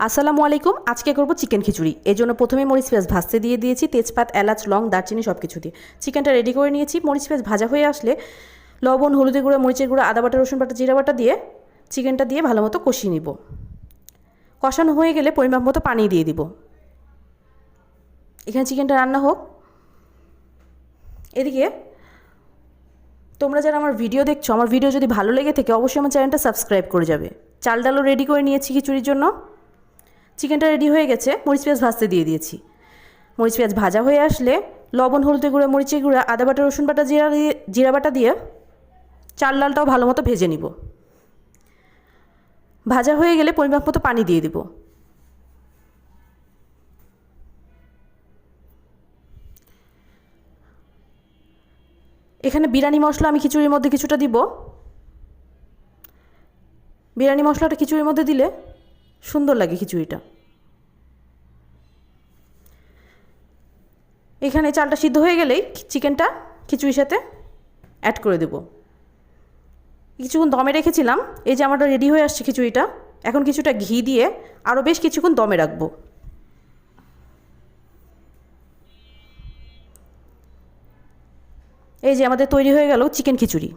আসসালামু আলাইকুম। আজকে করব চিকেন খিচুড়ি। এই জন্য প্রথমে মরিচ পেঁয়াজ ভাজতে দিয়ে দিয়েছি, তেজপাত, এলাচ, লং, দারচিনি সব কিছু দিয়ে চিকেনটা রেডি করে নিয়েছি। মরিচ পেঁয়াজ ভাজা হয়ে আসলে লবণ, হলুদের গুঁড়া, মরিচের গুঁড়া, আদা বাটা, রসুন বাটা, জিরা বাটা দিয়ে চিকেনটা দিয়ে ভালো মতো কষিয়ে নিব। কষানো হয়ে গেলে পরিমাপ মতো পানি দিয়ে দিব। এখানে চিকেনটা রান্না হোক। এদিকে তোমরা যারা আমার ভিডিও দেখছো, আমার ভিডিও যদি ভালো লেগে থাকে অবশ্যই আমার চ্যানেলটা সাবস্ক্রাইব করে যাবে। চাল ডালও রেডি করে নিয়েছি খিচুড়ির জন্য। চিকেনটা রেডি হয়ে গেছে, মরিচ পেঁয়াজ ভাজতে দিয়ে দিয়েছি। মরিচ পেঁয়াজ ভাজা হয়ে আসলে লবণ, হলুদের গুঁড়া, মরিচের গুঁড়া, আদা বাটা, রসুন বাটা, জিরা বাটা দিয়ে চাল ডালটাও ভালো মতো ভেজে নিব। ভাজা হয়ে গেলে পরিমাপ মতো পানি দিয়ে দিব। এখানে বিরিয়ানি মশলা আমি খিচুড়ির মধ্যে কিছুটা দিব। বিরিয়ানি মশলাটা খিচুড়ির মধ্যে দিলে সুন্দর লাগে খিচুড়িটা। এখানে চালটা সিদ্ধ হয়ে গেলেই চিকেনটা খিচুড়ির সাথে অ্যাড করে দেব। কিছুক্ষণ দমে রেখেছিলাম, এই যে আমারটা রেডি হয়ে আসছে খিচুড়িটা। এখন কিছুটা ঘি দিয়ে আরও বেশ কিছুক্ষণ দমে রাখবো। এই যে আমাদের তৈরি হয়ে গেল চিকেন খিচুড়ি।